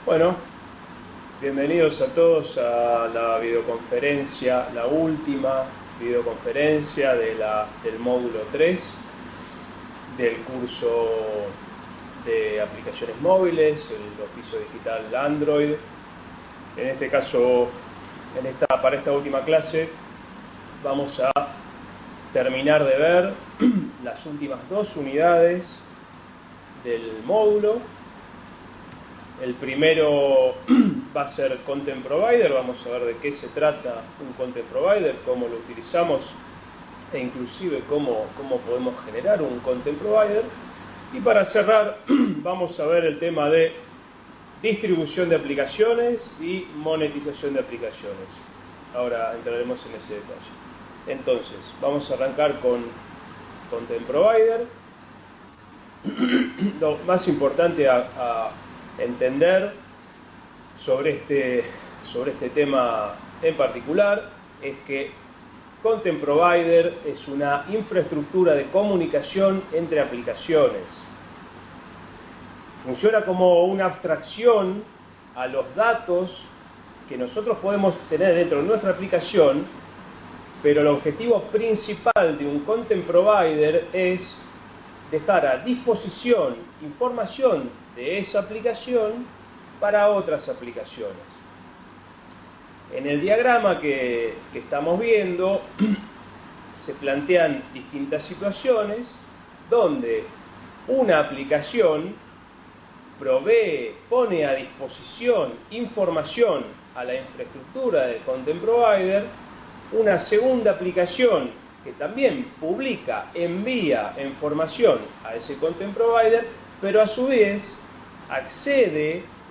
Bueno, bienvenidos a todos a la videoconferencia, la última videoconferencia del módulo 3 del curso de aplicaciones móviles, el oficio digital Android. En este caso, para esta última clase, vamos a terminar de ver las últimas dos unidades del módulo. El primero va a ser Content Provider. Vamos a ver de qué se trata un Content Provider, cómo lo utilizamos e inclusive cómo podemos generar un Content Provider. Y para cerrar vamos a ver el tema de distribución de aplicaciones y monetización de aplicaciones. Ahora entraremos en ese detalle. Entonces, vamos a arrancar con Content Provider. Lo más importante a entender sobre este tema en particular es que Content Provider es una infraestructura de comunicación entre aplicaciones. Funciona como una abstracción a los datos que nosotros podemos tener dentro de nuestra aplicación, pero el objetivo principal de un Content Provider es dejar a disposición información de esa aplicación para otras aplicaciones. En el diagrama que estamos viendo se plantean distintas situaciones donde una aplicación pone a disposición información a la infraestructura del Content Provider, una segunda aplicación que también envía información a ese Content Provider, pero a su vez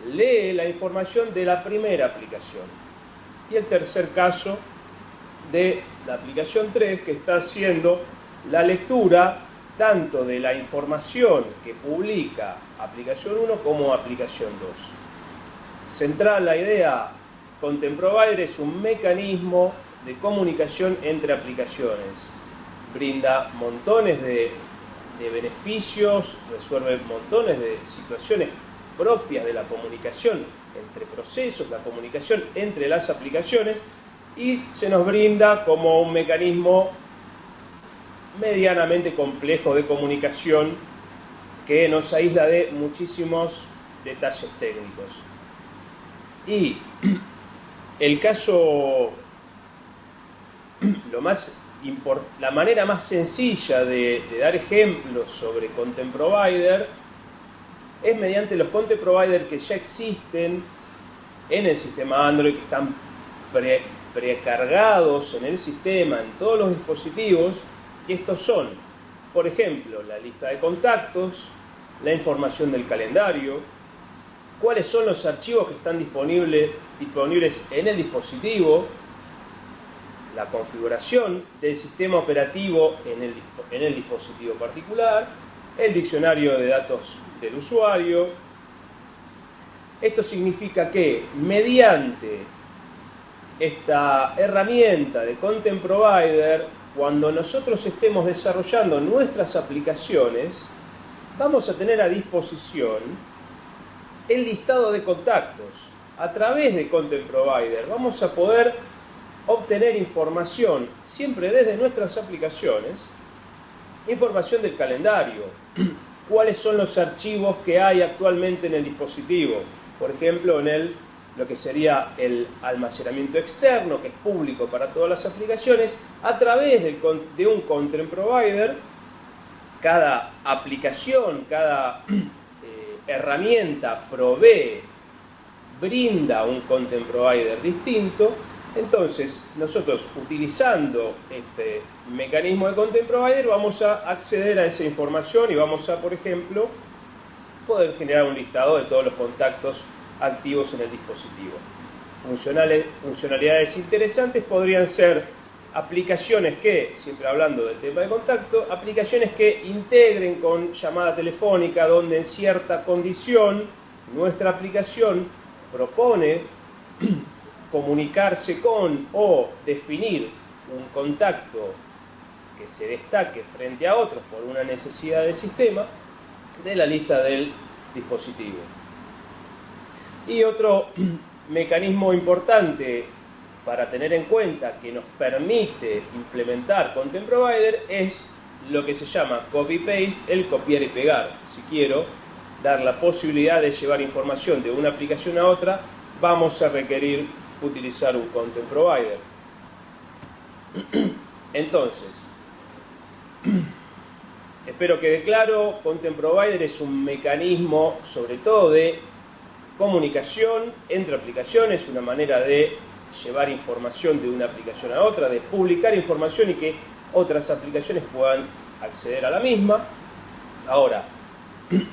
lee la información de la primera aplicación. Y el tercer caso de la aplicación 3, que está haciendo la lectura tanto de la información que publica aplicación 1 como aplicación 2. Central la idea, Content Provider es un mecanismo de comunicación entre aplicaciones. Brinda montones de beneficios, resuelve montones de situaciones propias de la comunicación entre procesos, la comunicación entre las aplicaciones, y se nos brinda como un mecanismo medianamente complejo de comunicación que nos aísla de muchísimos detalles técnicos. Y el caso, la manera más sencilla de dar ejemplos sobre Content Provider es mediante los Content Provider que ya existen en el sistema Android, que están precargados en el sistema, en todos los dispositivos, y estos son, por ejemplo, la lista de contactos, la información del calendario, cuáles son los archivos que están disponibles en el dispositivo, la configuración del sistema operativo en el dispositivo particular, el diccionario de datos del usuario. Esto significa que mediante esta herramienta de Content Provider, cuando nosotros estemos desarrollando nuestras aplicaciones, vamos a tener a disposición el listado de contactos. A través de Content Provider vamos a poder obtener información, siempre desde nuestras aplicaciones, información del calendario, cuáles son los archivos que hay actualmente en el dispositivo, por ejemplo lo que sería el almacenamiento externo, que es público para todas las aplicaciones. A través de un Content Provider, cada aplicación, cada herramienta brinda un Content Provider distinto. Entonces, nosotros utilizando este mecanismo de Content Provider vamos a acceder a esa información y vamos a, por ejemplo, poder generar un listado de todos los contactos activos en el dispositivo. Funcionalidades interesantes podrían ser aplicaciones que, siempre hablando del tema de contacto, aplicaciones que integren con llamada telefónica, donde en cierta condición nuestra aplicación propone comunicarse con o definir un contacto que se destaque frente a otros por una necesidad del sistema de la lista del dispositivo. Y otro mecanismo importante para tener en cuenta que nos permite implementar Content Provider es lo que se llama copy-paste, el copiar y pegar. Si quiero dar la posibilidad de llevar información de una aplicación a otra, vamos a requerir utilizar un Content Provider. Entonces, espero quede claro, Content Provider es un mecanismo sobre todo de comunicación entre aplicaciones, una manera de llevar información de una aplicación a otra, de publicar información y que otras aplicaciones puedan acceder a la misma. Ahora,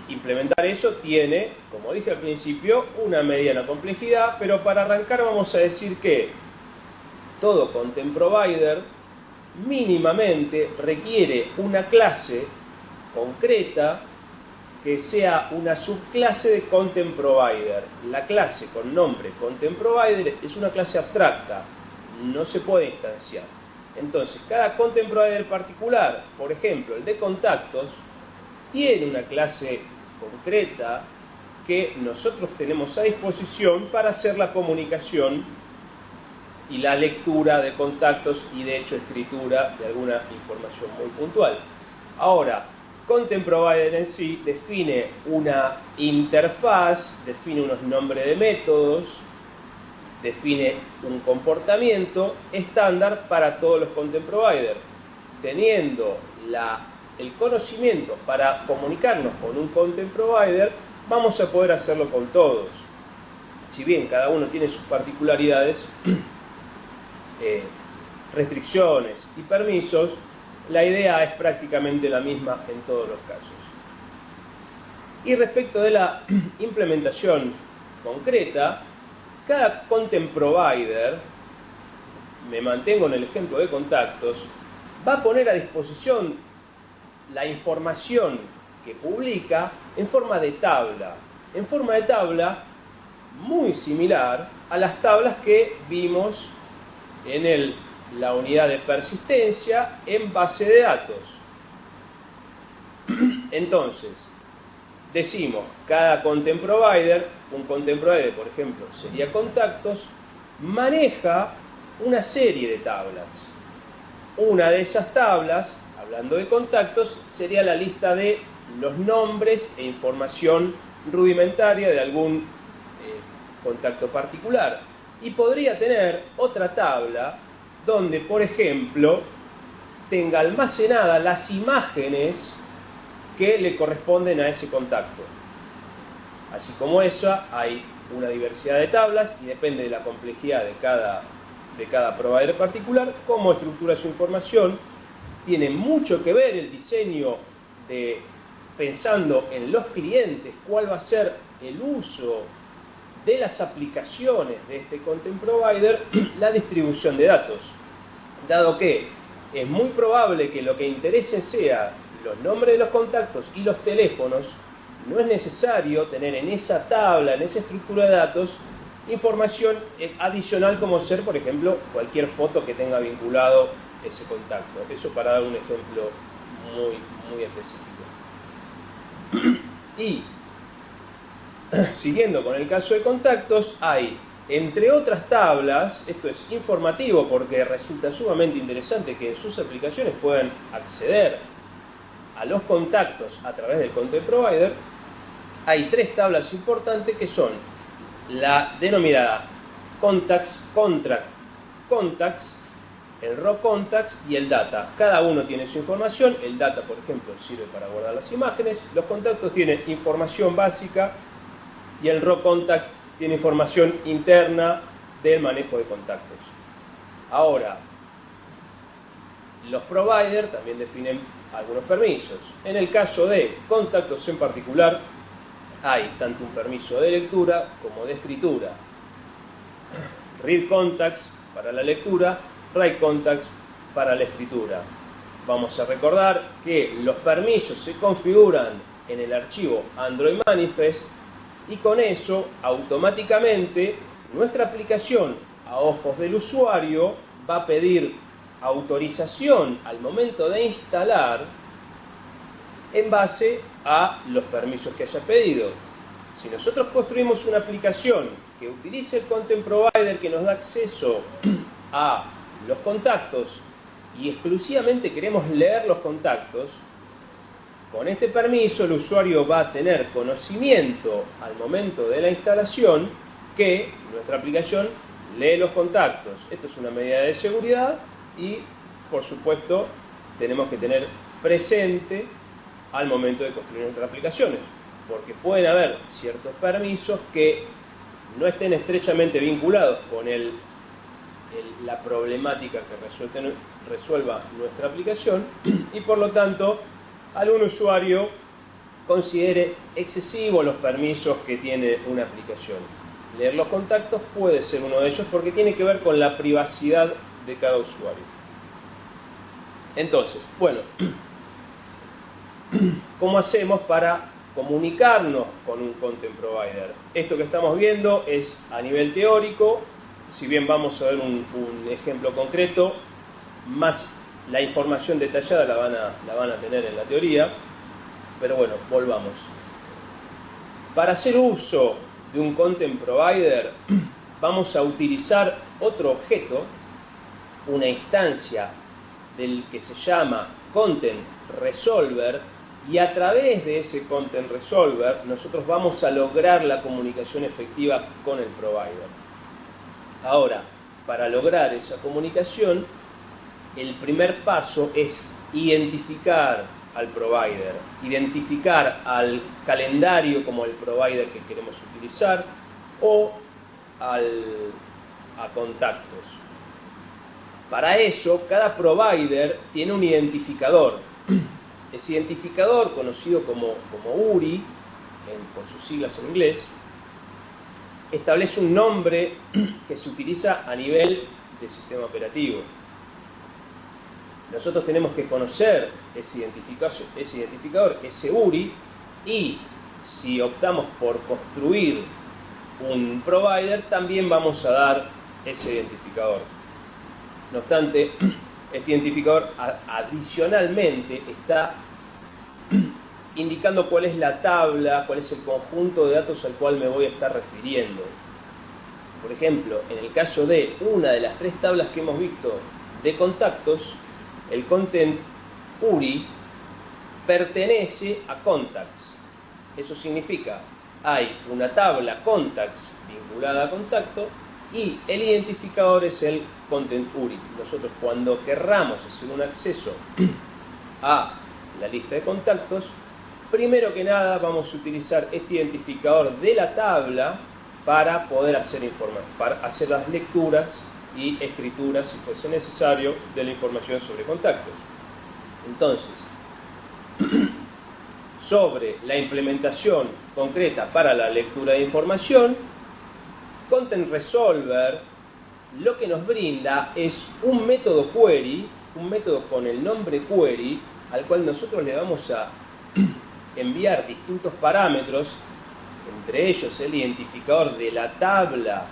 implementar eso tiene, como dije al principio, una mediana complejidad, pero para arrancar vamos a decir que todo Content Provider mínimamente requiere una clase concreta que sea una subclase de Content Provider. La clase con nombre Content Provider es una clase abstracta, no se puede instanciar. Entonces, cada Content Provider particular, por ejemplo, el de contactos, tiene una clase concreta que nosotros tenemos a disposición para hacer la comunicación y la lectura de contactos y de hecho escritura de alguna información muy puntual. Ahora, Content Provider en sí define una interfaz, define unos nombres de métodos, define un comportamiento estándar para todos los Content Provider. Teniendo el conocimiento para comunicarnos con un Content Provider, vamos a poder hacerlo con todos. Si bien cada uno tiene sus particularidades, restricciones y permisos, la idea es prácticamente la misma en todos los casos. Y respecto de la implementación concreta, cada Content Provider, me mantengo en el ejemplo de contactos, va a poner a disposición la información que publica en forma de tabla. En forma de tabla muy similar a las tablas que vimos en la unidad de persistencia en base de datos. Entonces, decimos, cada Content Provider, un Content Provider, por ejemplo, sería contactos, maneja una serie de tablas. Una de esas tablas, hablando de contactos, sería la lista de los nombres e información rudimentaria de algún contacto particular. Y podría tener otra tabla donde, por ejemplo, tenga almacenadas las imágenes que le corresponden a ese contacto. Así como esa, hay una diversidad de tablas y depende de la complejidad de cada provider particular, cómo estructura su información. Tiene mucho que ver el diseño pensando en los clientes, cuál va a ser el uso de las aplicaciones de este Content Provider, la distribución de datos. Dado que es muy probable que lo que interese sea los nombres de los contactos y los teléfonos, no es necesario tener en esa tabla, en esa estructura de datos, información adicional como ser, por ejemplo, cualquier foto que tenga vinculado ese contacto. Eso para dar un ejemplo muy específico. Y siguiendo con el caso de contactos, hay, entre otras tablas, esto es informativo porque resulta sumamente interesante que en sus aplicaciones puedan acceder a los contactos a través del Content Provider, hay tres tablas importantes que son la denominada Contacts, Contract, Contacts, el Raw Contacts y el Data. Cada uno tiene su información. El Data, por ejemplo, sirve para guardar las imágenes. Los contactos tienen información básica y el Raw Contact tiene información interna del manejo de contactos. Ahora, los providers también definen algunos permisos. En el caso de contactos en particular, hay tanto un permiso de lectura como de escritura. Read Contacts para la lectura, Write Contacts para la escritura. Vamos a recordar que los permisos se configuran en el archivo Android Manifest y con eso automáticamente nuestra aplicación a ojos del usuario va a pedir autorización al momento de instalar en base a los permisos que haya pedido. Si nosotros construimos una aplicación que utilice el Content Provider, que nos da acceso a los contactos y exclusivamente queremos leer los contactos, con este permiso el usuario va a tener conocimiento al momento de la instalación que nuestra aplicación lee los contactos. Esto es una medida de seguridad y, por supuesto, tenemos que tener presente al momento de construir nuestras aplicaciones, porque pueden haber ciertos permisos que no estén estrechamente vinculados con la problemática que resuelva nuestra aplicación y por lo tanto algún usuario considere excesivo los permisos que tiene una aplicación. Leer los contactos puede ser uno de ellos porque tiene que ver con la privacidad de cada usuario. Entonces, bueno, ¿cómo hacemos para comunicarnos con un Content Provider? Esto que estamos viendo es a nivel teórico. Si bien vamos a ver un ejemplo concreto, más la información detallada la van a tener en la teoría. Pero bueno, volvamos. Para hacer uso de un Content Provider, vamos a utilizar otro objeto, una instancia del que se llama Content Resolver, y a través de ese Content Resolver nosotros vamos a lograr la comunicación efectiva con el provider. Ahora, para lograr esa comunicación, el primer paso es identificar al provider, identificar al calendario como el provider que queremos utilizar o a contactos. Para eso, cada provider tiene un identificador. Ese identificador, conocido como URI, por sus siglas en inglés, establece un nombre que se utiliza a nivel de sistema operativo. Nosotros tenemos que conocer ese identificador, ese URI, y si optamos por construir un provider, también vamos a dar ese identificador. No obstante, este identificador adicionalmente está indicando cuál es la tabla, cuál es el conjunto de datos al cual me voy a estar refiriendo. Por ejemplo, en el caso de una de las tres tablas que hemos visto de contactos, el Content URI pertenece a Contacts. Eso significa, hay una tabla Contacts vinculada a contacto y el identificador es el Content URI. Nosotros, cuando querramos hacer un acceso a la lista de contactos, primero que nada vamos a utilizar este identificador de la tabla para poder para hacer las lecturas y escrituras, si fuese necesario, de la información sobre contactos. Entonces, sobre la implementación concreta para la lectura de información, Content Resolver lo que nos brinda es un método query, un método con el nombre query, al cual nosotros le vamos a enviar distintos parámetros, entre ellos el identificador de la tabla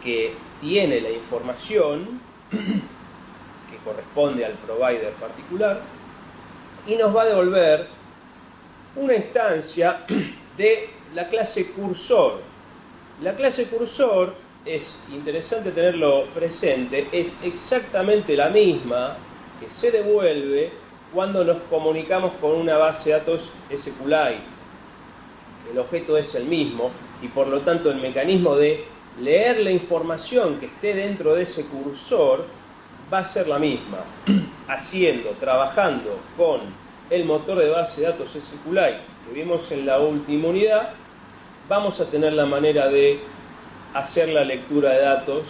que tiene la información que corresponde al provider particular, y nos va a devolver una instancia de la clase cursor. La clase cursor, es interesante tenerlo presente, es exactamente la misma que se devuelve cuando nos comunicamos con una base de datos SQLite. El objeto es el mismo y por lo tanto el mecanismo de leer la información que esté dentro de ese cursor va a ser la misma, trabajando con el motor de base de datos SQLite que vimos en la última unidad. Vamos a tener la manera de hacer la lectura de datos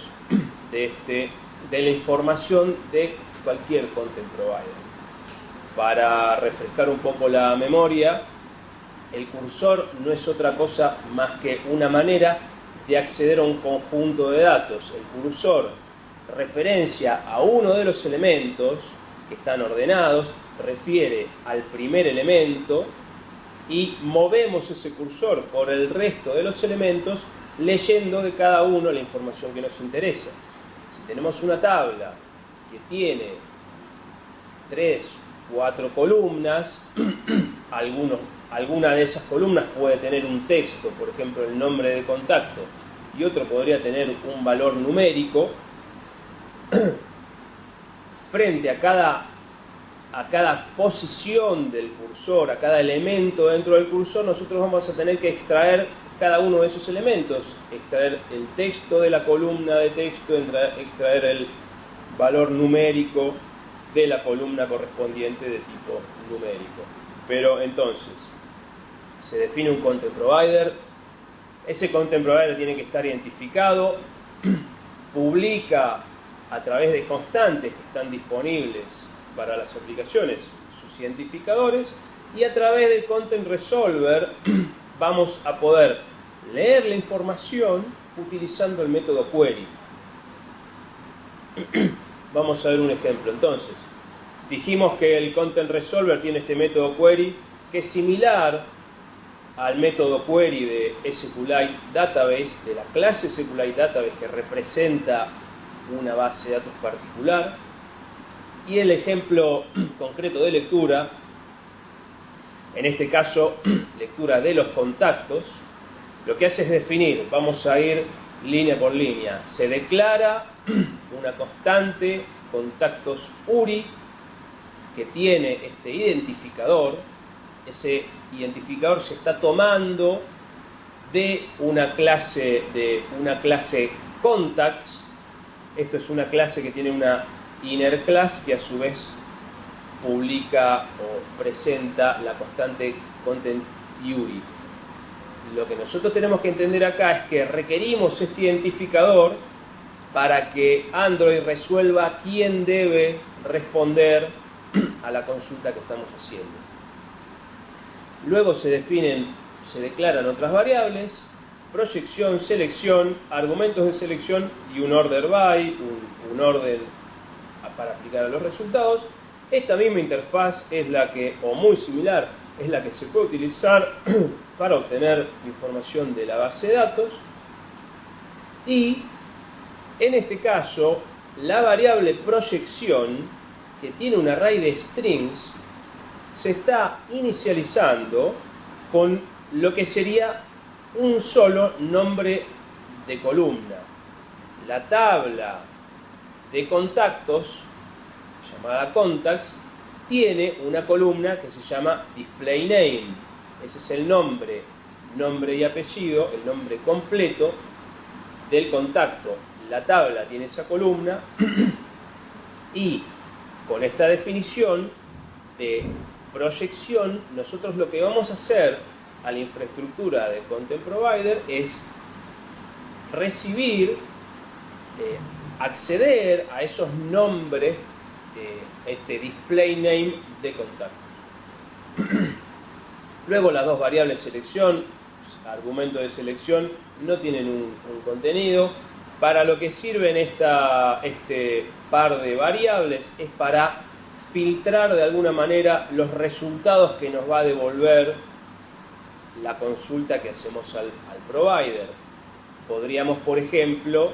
de la información de cualquier Content Provider. Para refrescar un poco la memoria, el cursor no es otra cosa más que una manera de acceder a un conjunto de datos. El cursor referencia a uno de los elementos que están ordenados, refiere al primer elemento y movemos ese cursor por el resto de los elementos leyendo de cada uno la información que nos interesa. Si tenemos una tabla que tiene 3, 4 columnas, alguna de esas columnas puede tener un texto, por ejemplo el nombre de contacto, y otro podría tener un valor numérico, frente a cada posición del cursor, a cada elemento dentro del cursor, nosotros vamos a tener que extraer cada uno de esos elementos, extraer el texto de la columna de texto, extraer el valor numérico de la columna correspondiente de tipo numérico. Pero entonces, se define un content provider, ese content provider tiene que estar identificado, publica a través de constantes que están disponibles para las aplicaciones sus identificadores, y a través del content resolver vamos a poder leer la información utilizando el método query. Vamos a ver un ejemplo. Entonces, dijimos que el content resolver tiene este método query que es similar al método query de SQLite Database, de la clase SQLite Database, que representa una base de datos particular. Y el ejemplo concreto de lectura, en este caso lectura de los contactos, lo que hace es definir, vamos a ir línea por línea, se declara una constante contactos URI que tiene este identificador. Ese identificador se está tomando de una clase contacts. Esto es una clase que tiene una inner class que a su vez publica o presenta la constante content URI. Lo que nosotros tenemos que entender acá es que requerimos este identificador para que Android resuelva quién debe responder a la consulta que estamos haciendo. Luego se declaran otras variables: proyección, selección, argumentos de selección y un order by, un orden para aplicar a los resultados. Esta misma interfaz es la que, o muy similar, es la que se puede utilizar para obtener información de la base de datos. Y en este caso, la variable proyección, que tiene un array de strings, se está inicializando con lo que sería un solo nombre de columna. La tabla de contactos, llamada contacts, tiene una columna que se llama display name. Ese es el nombre y apellido, el nombre completo del contacto. La tabla tiene esa columna y con esta definición de proyección, nosotros lo que vamos a hacer a la infraestructura de Content Provider es recibir, acceder a esos nombres, este display name de contacto. Luego las dos variables selección, argumento de selección, no tienen un contenido. Para lo que sirven este par de variables es para filtrar de alguna manera los resultados que nos va a devolver la consulta que hacemos al provider. Podríamos, por ejemplo,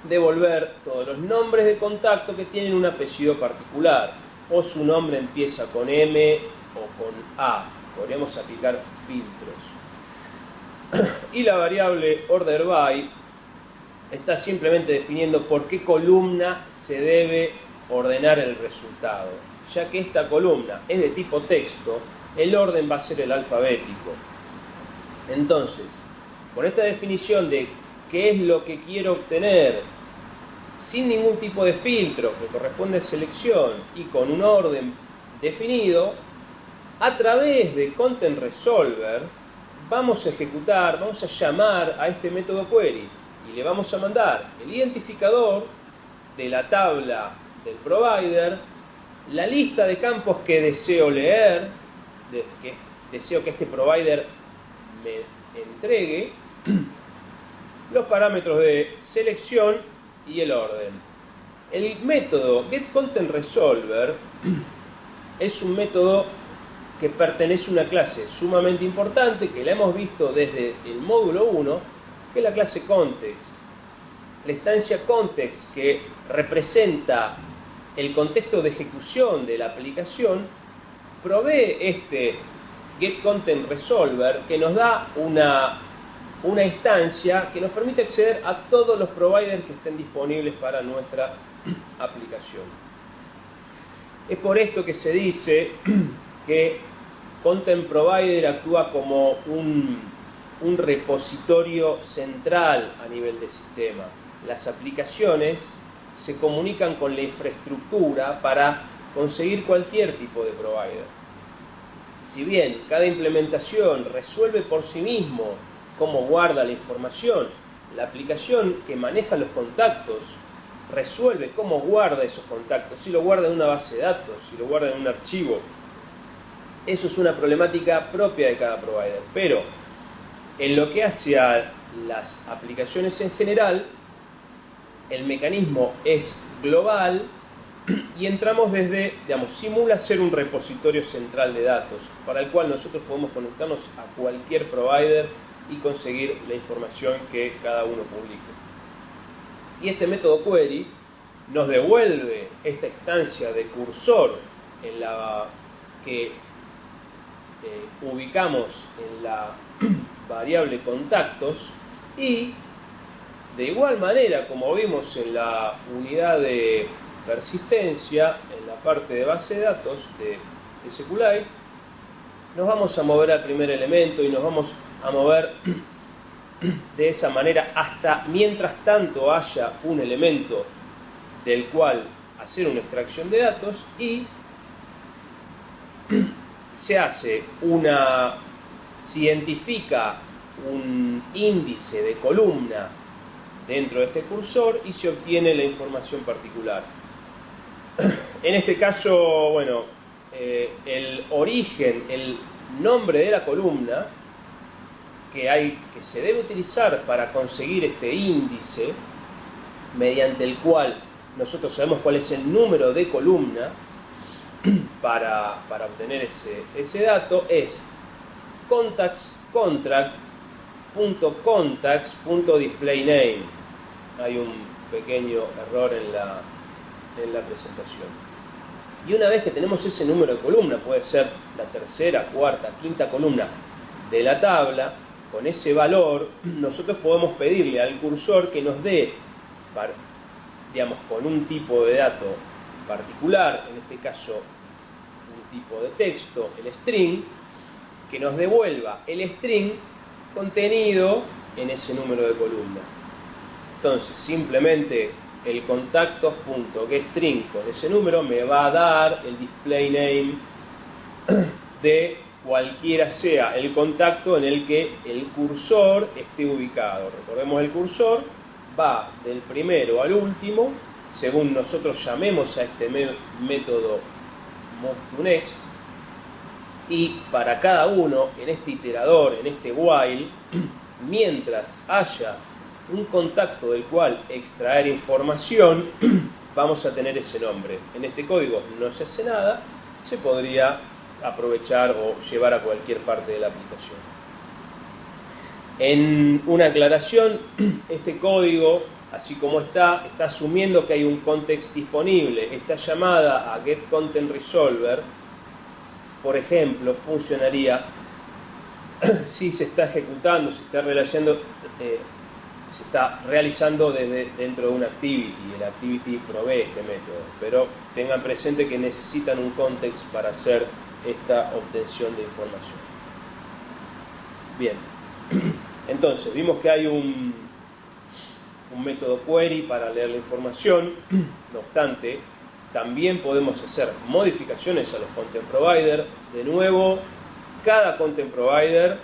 devolver todos los nombres de contacto que tienen un apellido particular, o su nombre empieza con M o con A. Podríamos aplicar filtros. Y la variable order by está simplemente definiendo por qué columna se debe ordenar el resultado. Ya que esta columna es de tipo texto, el orden va a ser el alfabético. Entonces, con esta definición de qué es lo que quiero obtener, sin ningún tipo de filtro que corresponde a selección y con un orden definido, a través de Content Resolver vamos a ejecutar, vamos a llamar a este método query y le vamos a mandar el identificador de la tabla del provider, la lista de campos que deseo leer, que deseo que este provider me entregue, los parámetros de selección y el orden. El método getContentResolver es un método que pertenece a una clase sumamente importante que la hemos visto desde el módulo 1, que es la clase context. La instancia context, que representa el contexto de ejecución de la aplicación, provee este getContentResolver, que nos da una instancia que nos permite acceder a todos los providers que estén disponibles para nuestra aplicación. Es por esto que se dice que Content Provider actúa como un repositorio central a nivel de sistema. Las aplicaciones se comunican con la infraestructura para conseguir cualquier tipo de provider. Si bien cada implementación resuelve por sí mismo cómo guarda la información, la aplicación que maneja los contactos resuelve cómo guarda esos contactos, si lo guarda en una base de datos, si lo guarda en un archivo. Eso es una problemática propia de cada provider, pero en lo que hace a las aplicaciones en general, el mecanismo es global y entramos desde, simula ser un repositorio central de datos, para el cual nosotros podemos conectarnos a cualquier provider y conseguir la información que cada uno publique. Y este método query nos devuelve esta instancia de cursor en la que ubicamos en la variable contactos, y de igual manera, como vimos en la unidad de persistencia, en la parte de base de datos de SQLite, nos vamos a mover al primer elemento y nos vamos a mover de esa manera hasta mientras tanto haya un elemento del cual hacer una extracción de datos, y se identifica un índice de columna dentro de este cursor y se obtiene la información particular. En este caso, bueno, el origen, el nombre de la columna que se debe utilizar para conseguir este índice, mediante el cual nosotros sabemos cuál es el número de columna para obtener ese dato, es contacts.contacts.displayName. Hay un pequeño error en la presentación. Y una vez que tenemos ese número de columna, puede ser la tercera, cuarta, quinta columna de la tabla, con ese valor nosotros podemos pedirle al cursor que nos dé, con un tipo de dato particular, en este caso un tipo de texto, el string, que nos devuelva el string contenido en ese número de columna. Entonces, simplemente el contactos.getString con ese número me va a dar el display name de cualquiera sea el contacto en el que el cursor esté ubicado. Recordemos, el cursor va del primero al último, según nosotros llamemos a este método moveToNext, y para cada uno, en este iterador, en este while, mientras haya un contacto del cual extraer información, vamos a tener ese nombre. En este código no se hace nada, se podría aprovechar o llevar a cualquier parte de la aplicación. En una aclaración, este código, así como está asumiendo que hay un context disponible. Esta llamada a getContentResolver, por ejemplo, funcionaría si se está ejecutando, se está realizando dentro de una activity. El activity provee este método, pero tengan presente que necesitan un context para hacer esta obtención de información. Bien, entonces vimos que hay un método query para leer la información. No obstante, también podemos hacer modificaciones a los content provider. De nuevo, cada content provider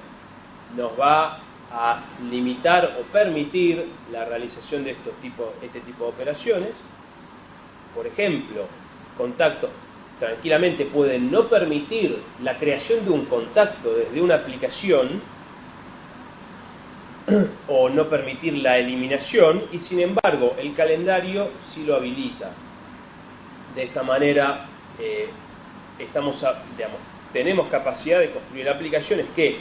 nos va a limitar o permitir la realización de este tipo de operaciones. Por ejemplo, contactos tranquilamente pueden no permitir la creación de un contacto desde una aplicación o no permitir la eliminación, y sin embargo el calendario sí lo habilita. De esta manera tenemos capacidad de construir aplicaciones que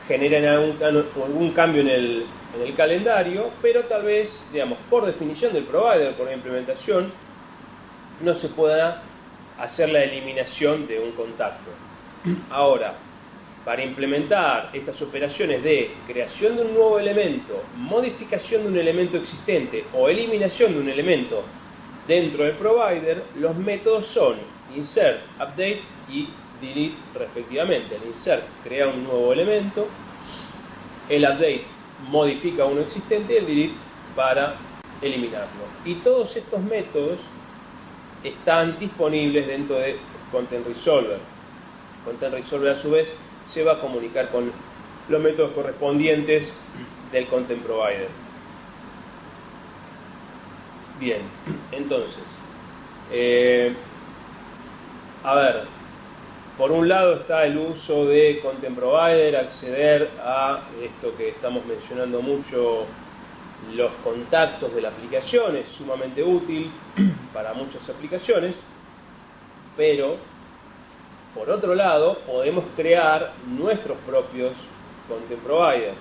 generen algún cambio en el calendario, pero tal vez, por definición del provider, por la implementación, no se pueda hacer la eliminación de un contacto. Ahora, para implementar estas operaciones de creación de un nuevo elemento, modificación de un elemento existente o eliminación de un elemento dentro del provider, los métodos son insert, update y delete respectivamente. El insert crea un nuevo elemento, el update modifica uno existente y el delete para eliminarlo. Y todos estos métodos están disponibles dentro de Content Resolver. Content Resolver a su vez se va a comunicar con los métodos correspondientes del Content Provider. Bien, entonces, a ver, por un lado está el uso de Content Provider, acceder a esto que estamos mencionando mucho, los contactos de la aplicación, es sumamente útil para muchas aplicaciones, pero por otro lado podemos crear nuestros propios Content Provider.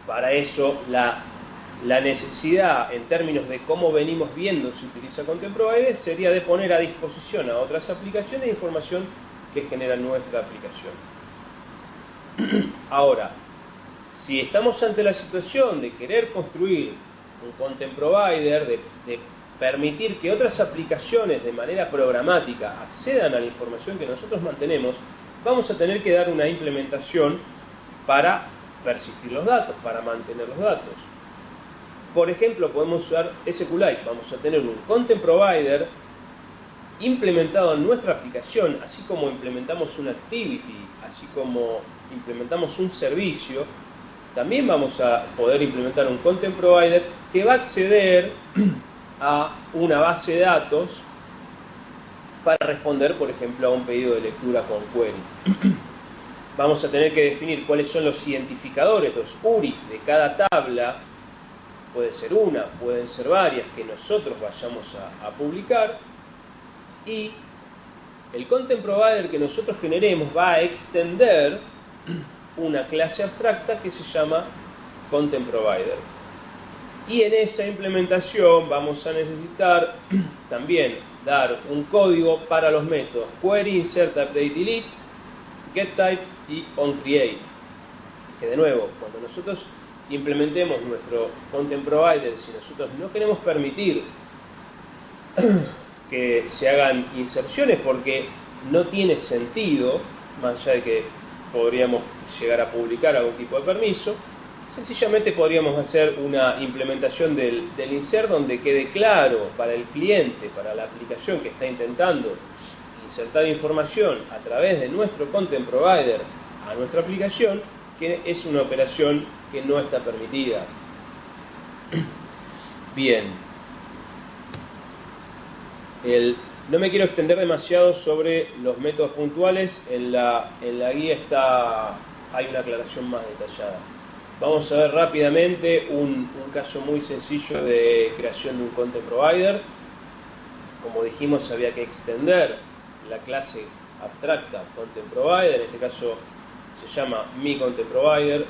Para eso la necesidad en términos de cómo venimos viendo si utiliza Content Provider sería de poner a disposición a otras aplicaciones información que genera nuestra aplicación. Ahora, si estamos ante la situación de querer construir un Content Provider, de permitir que otras aplicaciones de manera programática accedan a la información que nosotros mantenemos, vamos a tener que dar una implementación para persistir los datos, para mantener los datos. Por ejemplo, podemos usar SQLite, vamos a tener un Content Provider implementado en nuestra aplicación, así como implementamos una activity, así como implementamos un servicio, también vamos a poder implementar un Content Provider que va a acceder a una base de datos para responder, por ejemplo, a un pedido de lectura con query. Vamos a tener que definir cuáles son los identificadores, los URI de cada tabla. Puede ser una, pueden ser varias que nosotros vayamos a publicar, y el Content Provider que nosotros generemos va a extender una clase abstracta que se llama Content Provider. Y en esa implementación vamos a necesitar también dar un código para los métodos query, insert, update, delete, getType y onCreate. Que de nuevo, cuando nosotros implementemos nuestro Content Provider, si nosotros no queremos permitir que se hagan inserciones porque no tiene sentido, más allá de que podríamos llegar a publicar algún tipo de permiso, sencillamente podríamos hacer una implementación del insert donde quede claro para el cliente, para la aplicación que está intentando insertar información a través de nuestro Content Provider a nuestra aplicación, que es una operación que no está permitida. Bien. No me quiero extender demasiado sobre los métodos puntuales, en la guía hay una aclaración más detallada. Vamos a ver rápidamente un caso muy sencillo de creación de un Content Provider. Como dijimos, había que extender la clase abstracta Content Provider, en este caso se llama Mi Content Provider,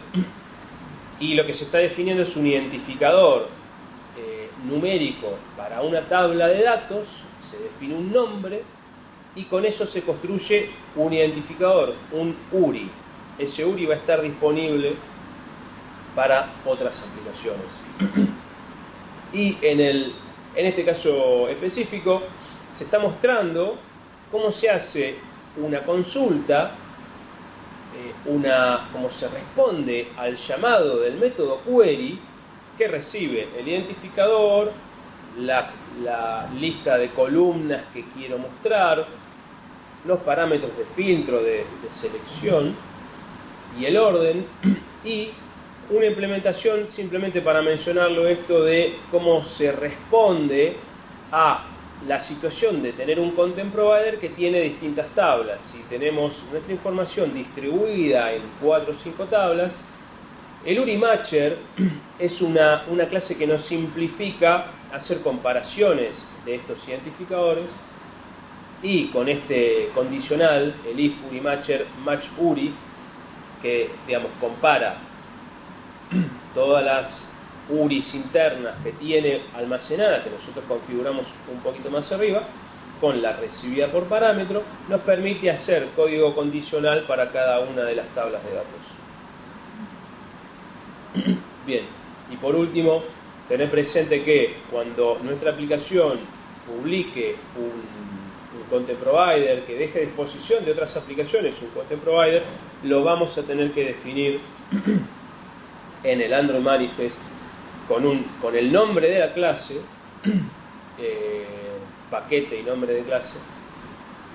y lo que se está definiendo es un identificador numérico para una tabla de datos, se define un nombre y con eso se construye un identificador, un URI. Ese URI va a estar disponible para otras aplicaciones. Y en este caso específico se está mostrando cómo se hace una consulta, cómo se responde al llamado del método query, que recibe el identificador, la lista de columnas que quiero mostrar, los parámetros de filtro, de selección y el orden, y una implementación, simplemente para mencionarlo, esto de cómo se responde a la situación de tener un Content Provider que tiene distintas tablas. Si tenemos nuestra información distribuida en 4 o 5 tablas, el URI Matcher es una clase que nos simplifica hacer comparaciones de estos identificadores, y con este condicional, el if URI Matcher match URI, que digamos compara todas las URIs internas que tiene almacenadas, que nosotros configuramos un poquito más arriba, con la recibida por parámetro, nos permite hacer código condicional para cada una de las tablas de datos. Bien, y por último, tener presente que cuando nuestra aplicación publique un content provider que deje a disposición de otras aplicaciones un content provider, lo vamos a tener que definir en el Android Manifest con el nombre de la clase, paquete y nombre de clase,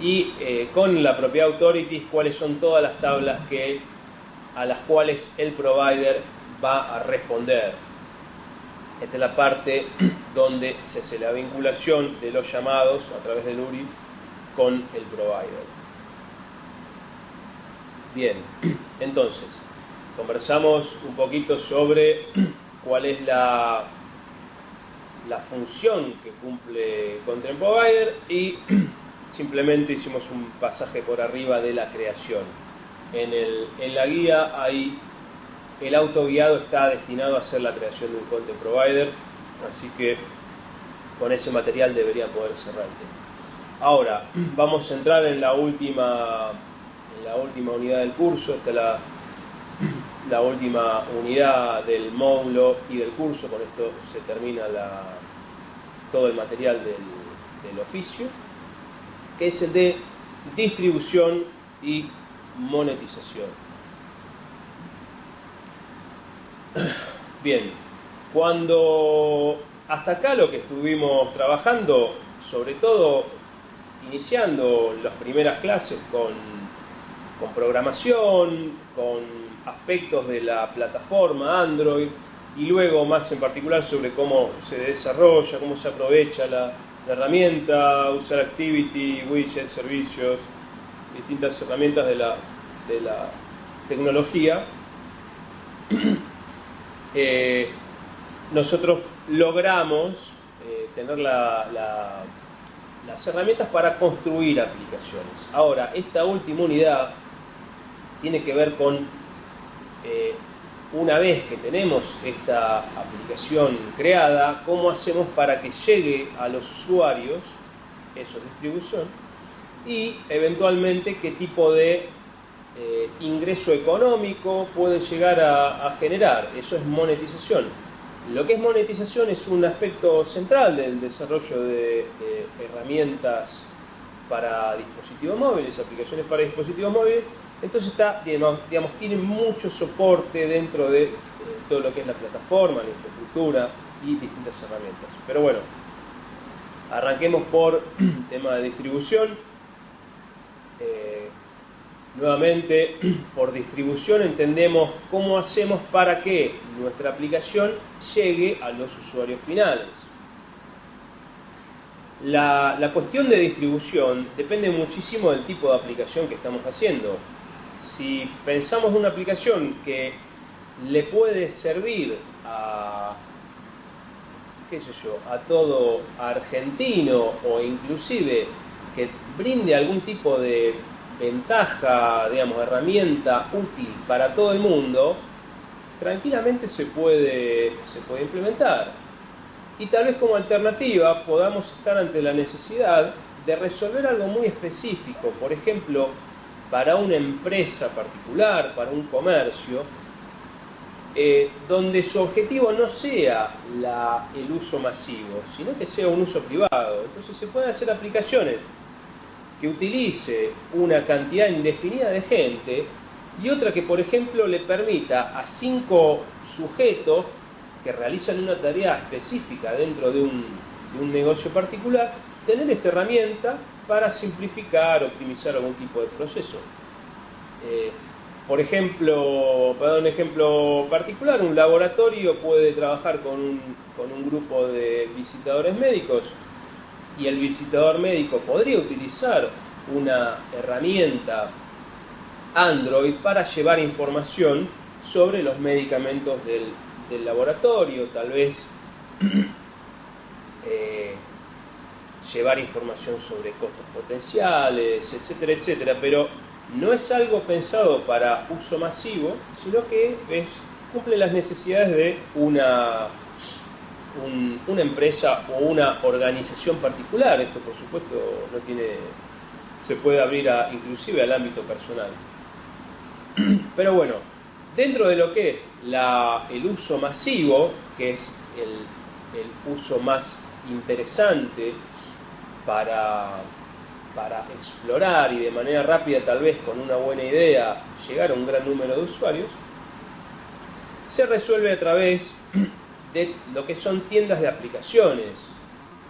y con la propiedad authorities cuáles son todas las tablas a las cuales el provider va a responder. Esta es la parte donde se hace la vinculación de los llamados a través del URI con el provider. Bien, entonces, conversamos un poquito sobre cuál es la función que cumple Content Provider y simplemente hicimos un pasaje por arriba de la creación. En la guía ahí el autoguiado está destinado a hacer la creación de un Content Provider, así que con ese material debería poder cerrar el tema. Ahora, vamos a entrar en la última unidad del curso. Esta es la última unidad del módulo y del curso. Con esto se termina todo el material del oficio, que es el de distribución y monetización. Bien, hasta acá lo que estuvimos trabajando, sobre todo iniciando las primeras clases con programación, con aspectos de la plataforma Android, y luego más en particular sobre cómo se desarrolla, cómo se aprovecha la herramienta, usar Activity, widgets, servicios, distintas herramientas de la tecnología. Nosotros logramos tener las herramientas para construir aplicaciones. Ahora, esta última unidad tiene que ver con una vez que tenemos esta aplicación creada, cómo hacemos para que llegue a los usuarios, eso es distribución, y eventualmente qué tipo de ingreso económico puede llegar a generar, eso es monetización. Lo que es monetización es un aspecto central del desarrollo de herramientas para dispositivos móviles, aplicaciones para dispositivos móviles. Entonces tiene mucho soporte dentro de todo lo que es la plataforma, la infraestructura y distintas herramientas. Pero bueno, arranquemos por el tema de distribución. Nuevamente, por distribución entendemos cómo hacemos para que nuestra aplicación llegue a los usuarios finales. La cuestión de distribución depende muchísimo del tipo de aplicación que estamos haciendo. Si pensamos en una aplicación que le puede servir a todo argentino, o inclusive que brinde algún tipo de ventaja, herramienta útil para todo el mundo, tranquilamente se puede implementar. Y tal vez como alternativa podamos estar ante la necesidad de resolver algo muy específico, por ejemplo, para una empresa particular, para un comercio, donde su objetivo no sea el uso masivo, sino que sea un uso privado. Entonces se pueden hacer aplicaciones que utilice una cantidad indefinida de gente, y otra que, por ejemplo, le permita a 5 sujetos que realizan una tarea específica dentro de un negocio particular, tener esta herramienta para simplificar, optimizar algún tipo de proceso. Por ejemplo, para dar un ejemplo particular, un laboratorio puede trabajar con un grupo de visitadores médicos, y el visitador médico podría utilizar una herramienta Android para llevar información sobre los medicamentos del laboratorio, tal vez llevar información sobre costos potenciales, etcétera, etcétera, pero no es algo pensado para uso masivo, sino que cumple las necesidades de una empresa o una organización particular. Esto, por supuesto, no tiene, se puede abrir inclusive al ámbito personal. Pero bueno, dentro de lo que es el uso masivo, que es el uso más interesante para explorar y de manera rápida, tal vez con una buena idea, llegar a un gran número de usuarios, se resuelve a través de lo que son tiendas de aplicaciones.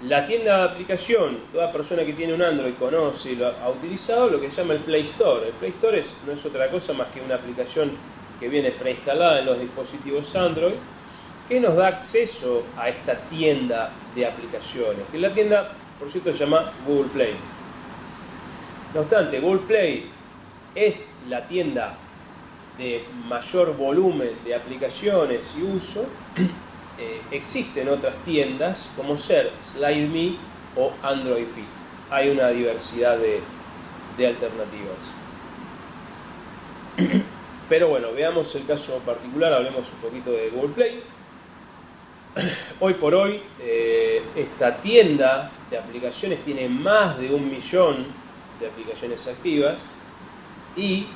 La tienda de aplicación, toda persona que tiene un Android conoce y lo ha utilizado, lo que se llama el Play Store. El Play Store no es otra cosa más que una aplicación que viene preinstalada en los dispositivos Android, que nos da acceso a esta tienda de aplicaciones, que la tienda, por cierto, se llama Google Play. No obstante, Google Play es la tienda de mayor volumen de aplicaciones y uso. Existen otras tiendas como ser SlideMe o Android Pit. Hay una diversidad de alternativas. Pero bueno, veamos el caso particular, hablemos un poquito de Google Play. Hoy por hoy, esta tienda de aplicaciones tiene más de 1 millón de aplicaciones activas y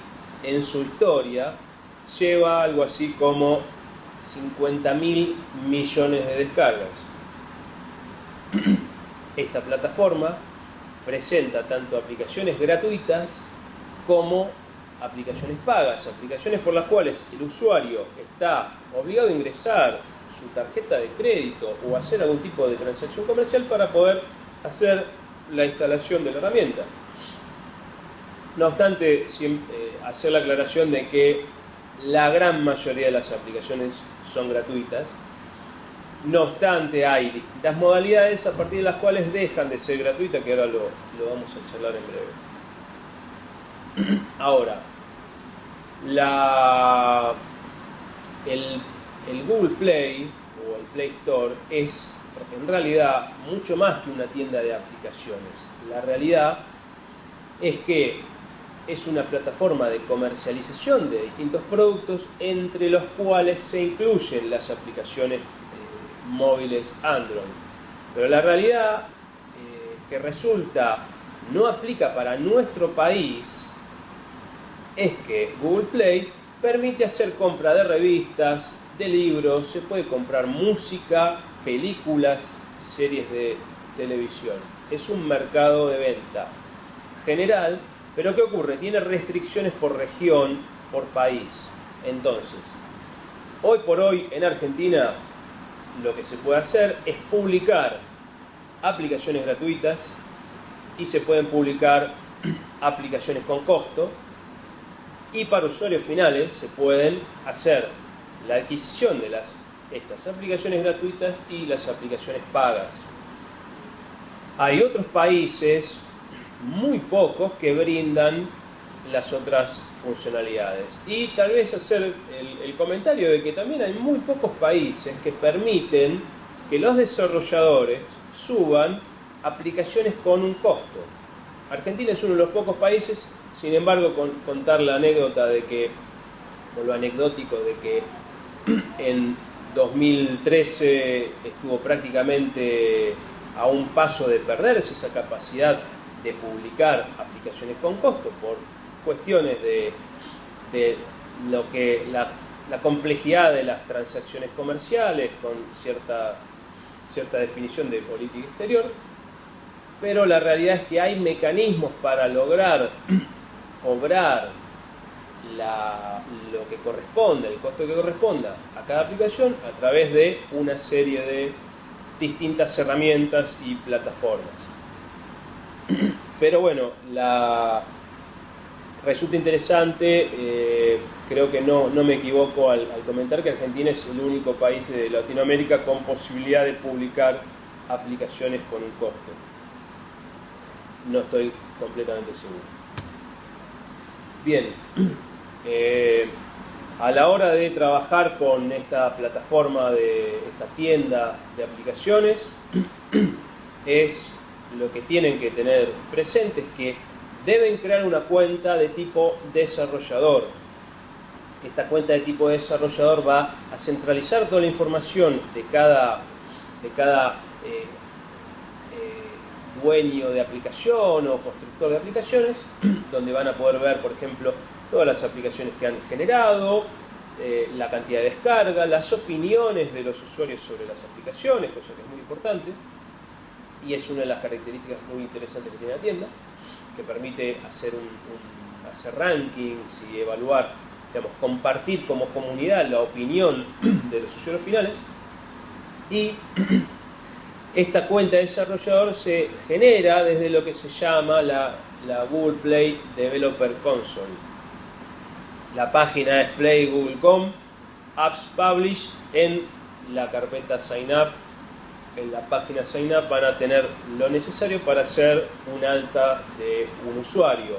en su historia lleva algo así como 50.000 millones de descargas. Esta plataforma presenta tanto aplicaciones gratuitas como aplicaciones pagas, aplicaciones por las cuales el usuario está obligado a ingresar su tarjeta de crédito o hacer algún tipo de transacción comercial para poder hacer la instalación de la herramienta. No obstante, hacer la aclaración de que la gran mayoría de las aplicaciones son gratuitas. No obstante, hay distintas modalidades a partir de las cuales dejan de ser gratuitas, que ahora lo vamos a charlar en breve. Ahora, el Google Play o el Play Store es en realidad mucho más que una tienda de aplicaciones. La realidad es que es una plataforma de comercialización de distintos productos, entre los cuales se incluyen las aplicaciones móviles Android. Pero la realidad que resulta no aplica para nuestro país es que Google Play permite hacer compra de revistas, de libros, se puede comprar música, películas, series de televisión. Es un mercado de venta general. Pero ¿qué ocurre? Tiene restricciones por región, por país. Entonces, hoy por hoy en Argentina lo que se puede hacer es publicar aplicaciones gratuitas y se pueden publicar aplicaciones con costo, y para usuarios finales se pueden hacer la adquisición de estas aplicaciones gratuitas y las aplicaciones pagas. Hay otros países, muy pocos, que brindan las otras funcionalidades. Y tal vez hacer el comentario de que también hay muy pocos países que permiten que los desarrolladores suban aplicaciones con un costo. Argentina es uno de los pocos países, sin embargo, contar la anécdota de que, o lo anecdótico de que en 2013 estuvo prácticamente a un paso de perderse esa capacidad de publicar aplicaciones con costo por cuestiones de lo que la complejidad de las transacciones comerciales, con cierta definición de política exterior. Pero la realidad es que hay mecanismos para lograr cobrar lo que corresponde, el costo que corresponda a cada aplicación, a través de una serie de distintas herramientas y plataformas. Pero bueno, resulta interesante, creo que no me equivoco al comentar que Argentina es el único país de Latinoamérica con posibilidad de publicar aplicaciones con un costo. No estoy completamente seguro. Bien, a la hora de trabajar con esta plataforma, esta tienda de aplicaciones, es lo que tienen que tener presente es que deben crear una cuenta de tipo desarrollador. Esta cuenta de tipo desarrollador va a centralizar toda la información de cada dueño de aplicación o constructor de aplicaciones, donde van a poder ver, por ejemplo, todas las aplicaciones que han generado, la cantidad de descarga, las opiniones de los usuarios sobre las aplicaciones, cosa que es muy importante, y es una de las características muy interesantes que tiene la tienda, que permite hacer hacer rankings y evaluar, digamos, compartir como comunidad la opinión de los usuarios finales. Y esta cuenta de desarrollador se genera desde lo que se llama la Google Play Developer Console. La página es play.google.com, apps publish. En la carpeta sign up, en la página sign up, van a tener lo necesario para hacer un alta de un usuario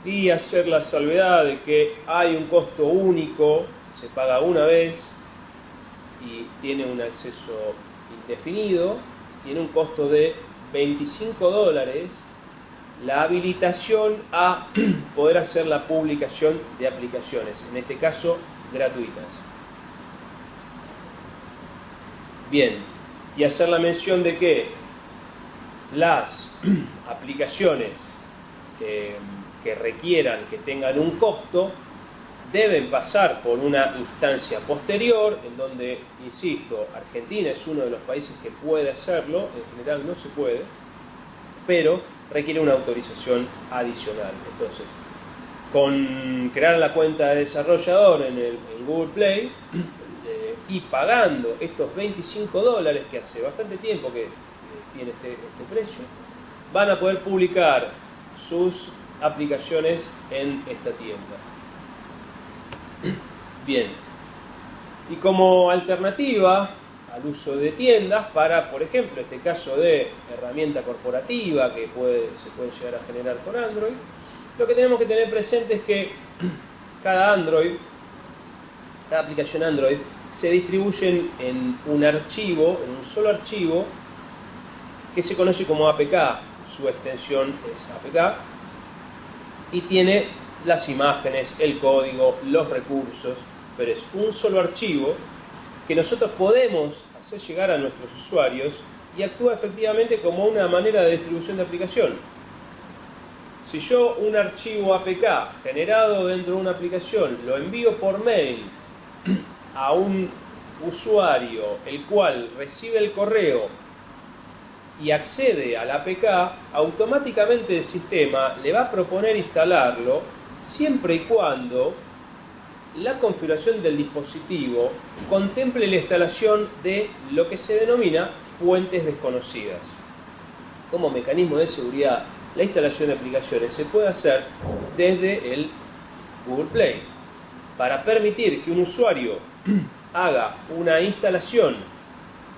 y hacer la salvedad de que hay un costo único, se paga una vez y tiene un acceso indefinido. Tiene un costo de $25 la habilitación a poder hacer la publicación de aplicaciones, en este caso gratuitas. Bien, y hacer la mención de que las aplicaciones que requieran, que tengan un costo, deben pasar por una instancia posterior, en donde, insisto, Argentina es uno de los países que puede hacerlo, en general no se puede, pero requiere una autorización adicional. Entonces, con crear la cuenta de desarrollador en Google Play y pagando estos $25, que hace bastante tiempo que tiene este precio, van a poder publicar sus aplicaciones en esta tienda. Bien, y como alternativa al uso de tiendas para, por ejemplo, este caso de herramienta corporativa que se puede llegar a generar con Android, lo que tenemos que tener presente es que cada aplicación Android se distribuye en un archivo, en un solo archivo, que se conoce como APK. Su extensión es APK y tiene las imágenes, el código, los recursos, pero es un solo archivo que nosotros podemos hacer llegar a nuestros usuarios y actúa efectivamente como una manera de distribución de aplicación. Si yo un archivo APK generado dentro de una aplicación lo envío por mail a un usuario, el cual recibe el correo y accede al APK, automáticamente el sistema le va a proponer instalarlo siempre y cuando la configuración del dispositivo contemple la instalación de lo que se denomina fuentes desconocidas. Como mecanismo de seguridad, la instalación de aplicaciones se puede hacer desde el Google Play. Para permitir que un usuario haga una instalación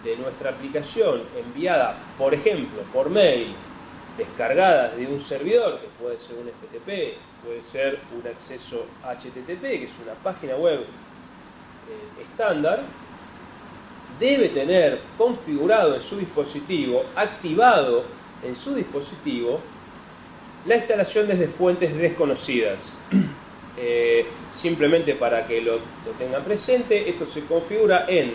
de nuestra aplicación enviada, por ejemplo, por mail, descargada de un servidor, que puede ser un FTP, puede ser un acceso HTTP, que es una página web estándar, debe tener configurado en su dispositivo, activado en su dispositivo, la instalación desde fuentes desconocidas. Simplemente para que lo tengan presente, esto se configura en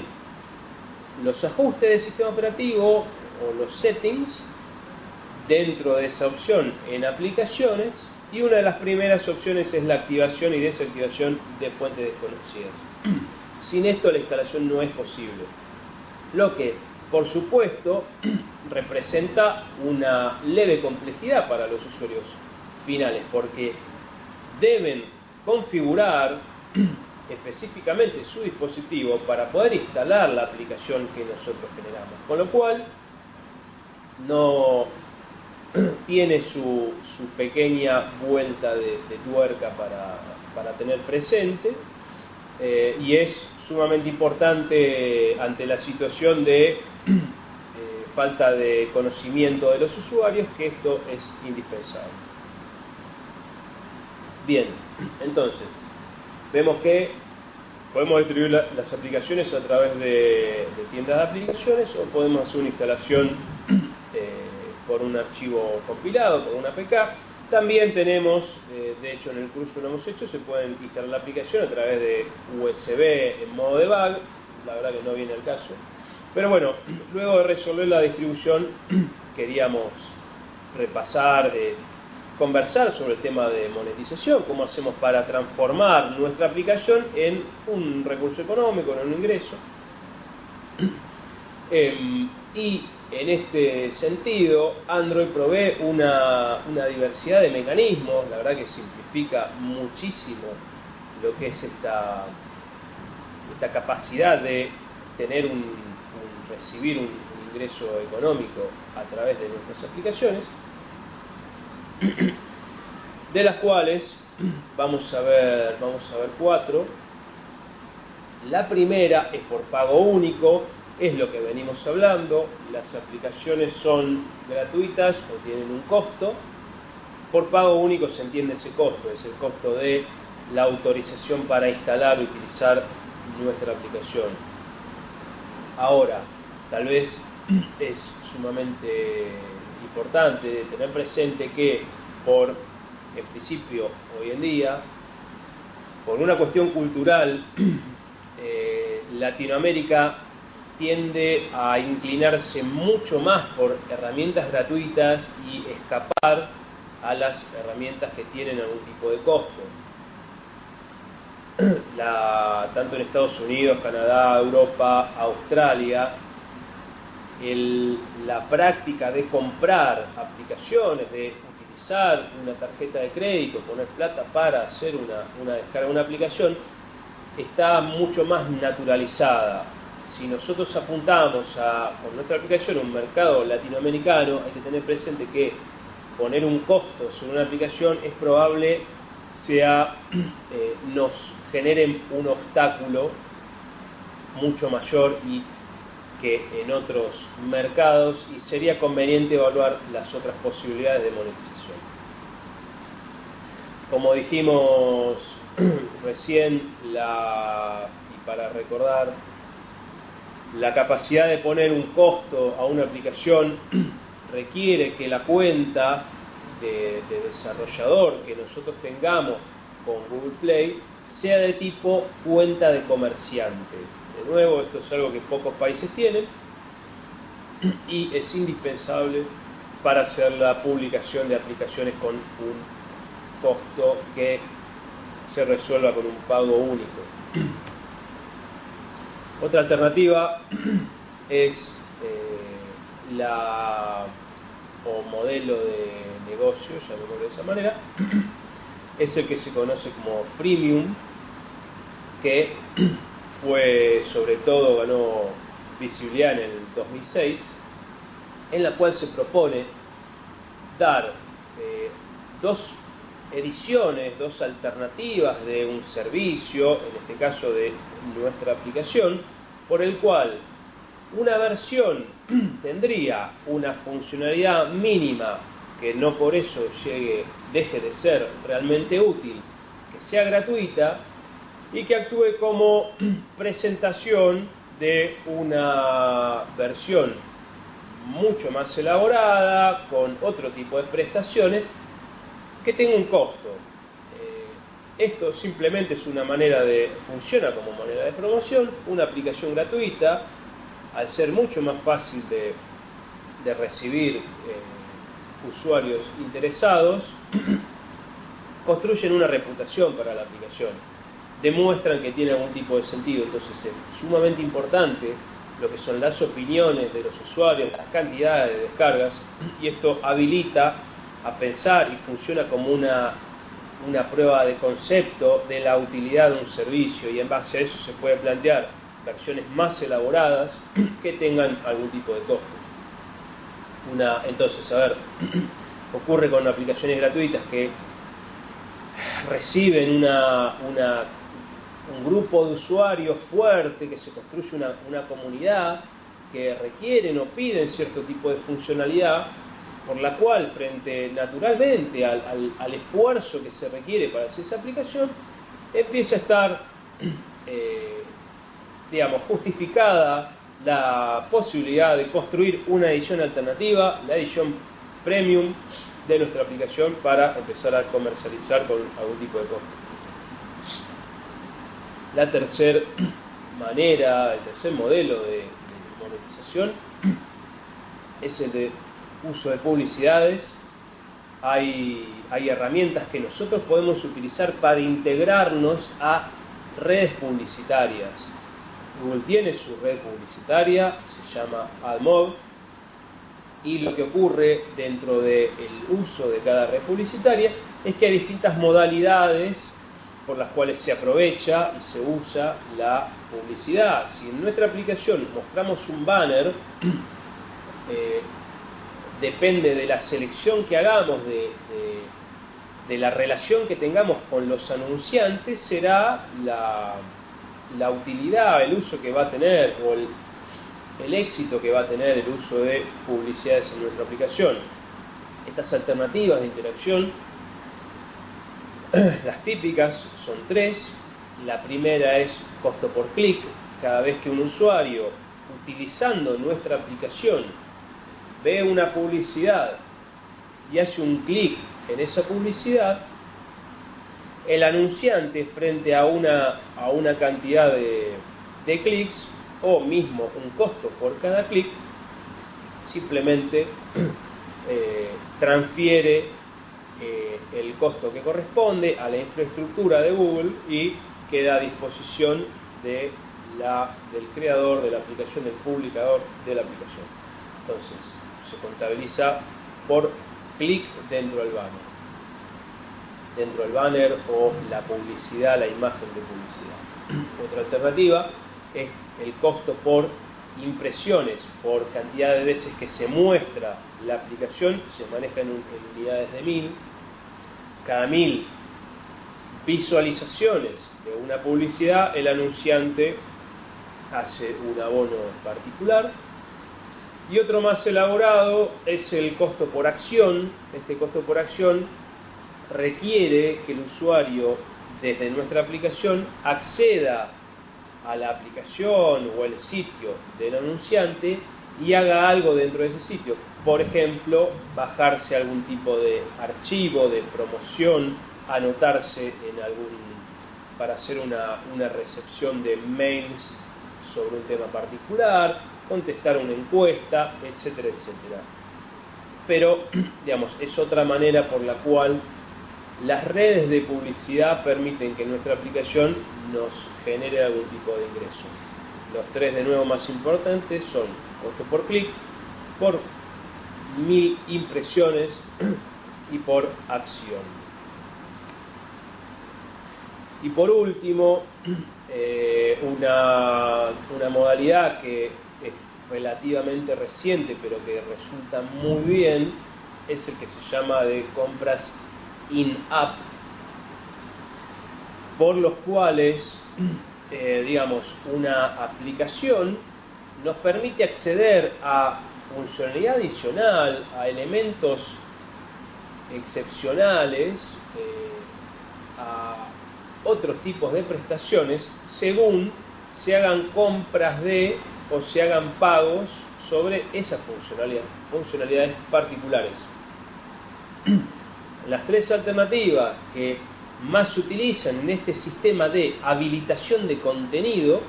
los ajustes del sistema operativo o los settings, dentro de esa opción en aplicaciones, y una de las primeras opciones es la activación y desactivación de fuentes desconocidas. Sin esto la instalación no es posible, lo que por supuesto representa una leve complejidad para los usuarios finales, porque deben configurar específicamente su dispositivo para poder instalar la aplicación que nosotros generamos, con lo cual no tiene su pequeña vuelta de tuerca para tener presente, y es sumamente importante ante la situación de falta de conocimiento de los usuarios, que esto es indispensable. Bien, entonces vemos que podemos distribuir las aplicaciones a través de tiendas de aplicaciones, o podemos hacer una instalación por un archivo compilado, por una APK. También tenemos, de hecho en el curso lo hemos hecho, se pueden instalar la aplicación a través de USB en modo debug, la verdad que no viene al caso, Pero bueno, luego de resolver la distribución, queríamos repasar, conversar sobre el tema de monetización, cómo hacemos para transformar nuestra aplicación en un recurso económico, en un ingreso. Y en este sentido, Android provee una diversidad de mecanismos, la verdad que simplifica muchísimo lo que es esta capacidad de tener recibir un ingreso económico a través de nuestras aplicaciones, de las cuales vamos a ver 4. La primera es por pago único, es lo que venimos hablando. Las aplicaciones son gratuitas o tienen un costo. Por pago único se entiende ese costo, es el costo de la autorización para instalar o utilizar nuestra aplicación. Ahora, tal vez es sumamente importante tener presente que en principio, hoy en día, por una cuestión cultural, Latinoamérica tiende a inclinarse mucho más por herramientas gratuitas y escapar a las herramientas que tienen algún tipo de costo. Tanto en Estados Unidos, Canadá, Europa, Australia, la práctica de comprar aplicaciones, de utilizar una tarjeta de crédito, poner plata para hacer una descarga de una aplicación, está mucho más naturalizada. Si nosotros apuntamos con nuestra aplicación a un mercado latinoamericano, hay que tener presente que poner un costo sobre una aplicación es probable nos genere un obstáculo mucho mayor que en otros mercados, y sería conveniente evaluar las otras posibilidades de monetización. Como dijimos recién, y para recordar, la capacidad de poner un costo a una aplicación requiere que la cuenta de desarrollador que nosotros tengamos con Google Play sea de tipo cuenta de comerciante. De nuevo, esto es algo que pocos países tienen y es indispensable para hacer la publicación de aplicaciones con un costo que se resuelva con un pago único. Otra alternativa es modelo de negocio, llamémoslo de esa manera, es el que se conoce como freemium, que sobre todo ganó visibilidad en el 2006, en la cual se propone dar dos ediciones, dos alternativas de un servicio, en este caso de nuestra aplicación, por el cual una versión tendría una funcionalidad mínima que no por eso deje de ser realmente útil, que sea gratuita y que actúe como presentación de una versión mucho más elaborada, con otro tipo de prestaciones, que tenga un costo. Esto simplemente es funciona como manera de promoción, una aplicación gratuita, al ser mucho más fácil de recibir usuarios interesados, construyen una reputación para la aplicación, demuestran que tiene algún tipo de sentido. Entonces es sumamente importante lo que son las opiniones de los usuarios, las cantidades de descargas, y esto habilita a pensar y funciona como una prueba de concepto de la utilidad de un servicio, y en base a eso se puede plantear versiones más elaboradas que tengan algún tipo de costo. Entonces, ocurre con aplicaciones gratuitas que reciben un grupo de usuarios fuerte, que se construye una comunidad, que requieren o piden cierto tipo de funcionalidad, por la cual, frente naturalmente al esfuerzo que se requiere para hacer esa aplicación, empieza a estar justificada la posibilidad de construir una edición alternativa, la edición premium de nuestra aplicación, para empezar a comercializar con algún tipo de costo. La tercera manera, el tercer modelo de monetización es el de uso de publicidades. Hay herramientas que nosotros podemos utilizar para integrarnos a redes publicitarias. Google tiene su red publicitaria, se llama AdMob, y lo que ocurre dentro del uso de cada red publicitaria es que hay distintas modalidades por las cuales se aprovecha y se usa la publicidad. Si en nuestra aplicación mostramos un banner, depende de la selección que hagamos, de la relación que tengamos con los anunciantes, será la utilidad, el uso que va a tener o el éxito que va a tener el uso de publicidades en nuestra aplicación. Estas alternativas de interacción, las típicas, son tres. La primera es costo por clic. Cada vez que un usuario, utilizando nuestra aplicación, ve una publicidad y hace un clic en esa publicidad, el anunciante, frente a una cantidad de clics o mismo un costo por cada clic, simplemente transfiere el costo que corresponde a la infraestructura de Google y queda a disposición del creador de la aplicación, del publicador de la aplicación. Entonces, se contabiliza por clic dentro del banner o la publicidad, la imagen de publicidad. Otra alternativa es el costo por impresiones, por cantidad de veces que se muestra la aplicación. Se maneja en unidades de 1000. Cada 1000 visualizaciones de una publicidad, el anunciante hace un abono particular. Y otro más elaborado es el costo por acción. Este costo por acción requiere que el usuario, desde nuestra aplicación, acceda a la aplicación o el sitio del anunciante y haga algo dentro de ese sitio. Por ejemplo, bajarse algún tipo de archivo de promoción, anotarse para hacer una recepción de mails sobre un tema particular, contestar una encuesta, etcétera, etcétera. Pero, digamos, es otra manera por la cual las redes de publicidad permiten que nuestra aplicación nos genere algún tipo de ingreso. Los tres, de nuevo, más importantes son costo por clic, por 1000 impresiones y por acción. Y por último, una modalidad que es relativamente reciente pero que resulta muy bien es el que se llama de compras in-app, por los cuales digamos, una aplicación nos permite acceder a funcionalidad adicional, a elementos excepcionales, a otros tipos de prestaciones, según se hagan compras o se hagan pagos sobre esas funcionalidades particulares. Las tres alternativas que más se utilizan en este sistema de habilitación de contenido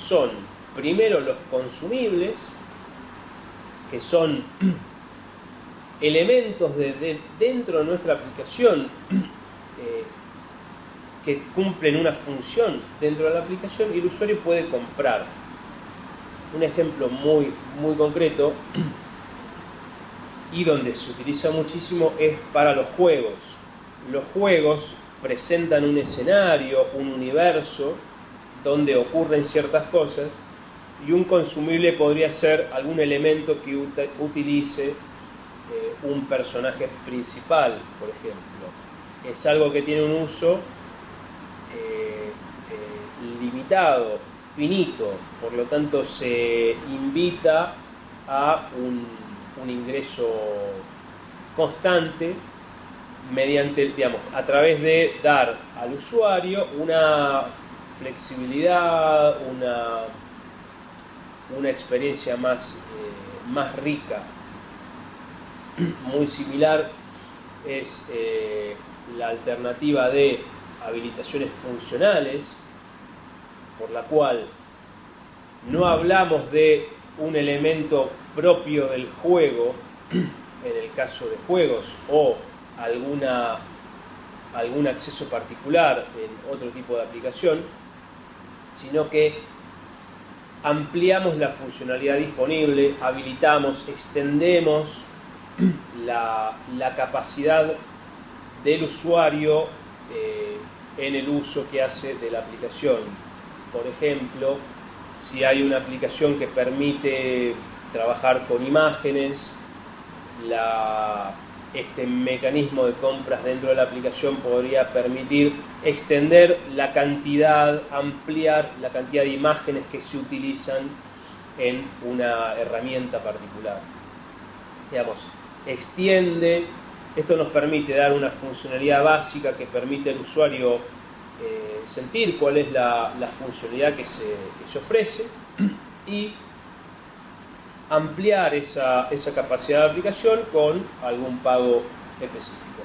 son, primero, los consumibles, que son elementos dentro de nuestra aplicación que cumplen una función dentro de la aplicación y el usuario puede comprar. Un ejemplo muy, muy concreto y donde se utiliza muchísimo es para los juegos. Los juegos presentan un escenario, un universo donde ocurren ciertas cosas y un consumible podría ser algún elemento que utilice un personaje principal, por ejemplo. Es algo que tiene un uso limitado, finito, por lo tanto se invita a un ingreso constante mediante, digamos, a través de dar al usuario una flexibilidad, una experiencia más rica. Muy similar es la alternativa de habilitaciones funcionales, por la cual no hablamos de un elemento propio del juego, en el caso de juegos, o algún acceso particular en otro tipo de aplicación, sino que ampliamos la funcionalidad disponible, habilitamos, extendemos la capacidad del usuario en el uso que hace de la aplicación. Por ejemplo, si hay una aplicación que permite trabajar con imágenes, este mecanismo de compras dentro de la aplicación podría permitir extender la cantidad, ampliar la cantidad de imágenes que se utilizan en una herramienta particular. Digamos, extiende, esto nos permite dar una funcionalidad básica que permite al usuario sentir cuál es la funcionalidad que se ofrece y ampliar esa capacidad de aplicación con algún pago específico.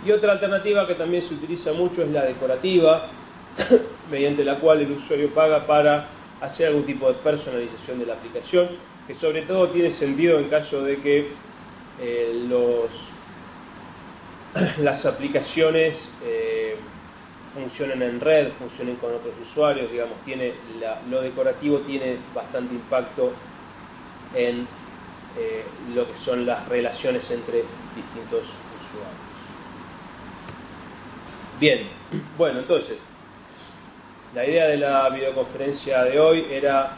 Y otra alternativa que también se utiliza mucho es la decorativa, mediante la cual el usuario paga para hacer algún tipo de personalización de la aplicación, que sobre todo tiene sentido en caso de que las aplicaciones funcionen en red, funcionen con otros usuarios, digamos, lo decorativo tiene bastante impacto en lo que son las relaciones entre distintos usuarios. Bien, bueno, entonces, la idea de la videoconferencia de hoy era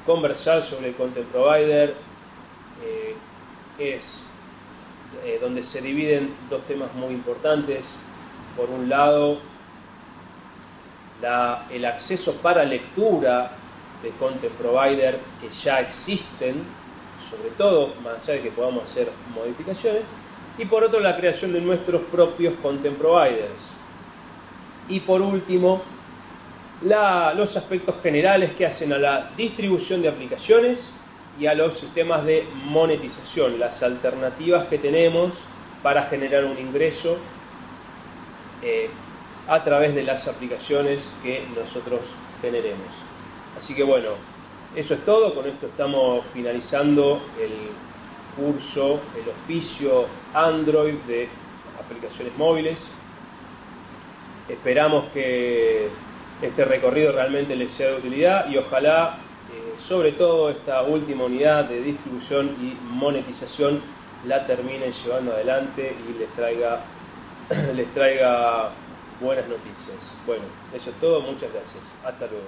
conversar sobre el Content Provider, donde se dividen dos temas muy importantes. Por un lado, el acceso para lectura de Content Provider que ya existen, sobre todo más allá de que podamos hacer modificaciones, y por otro la creación de nuestros propios Content Providers. Y por último, los aspectos generales que hacen a la distribución de aplicaciones y a los sistemas de monetización, las alternativas que tenemos para generar un ingreso a través de las aplicaciones que nosotros generemos. Así que bueno, eso es todo. Con esto estamos finalizando el curso, el oficio Android de aplicaciones móviles. Esperamos que este recorrido realmente les sea de utilidad y ojalá, sobre todo esta última unidad de distribución y monetización, la terminen llevando adelante y les traiga buenas noticias. Bueno, eso es todo. Muchas gracias. Hasta luego.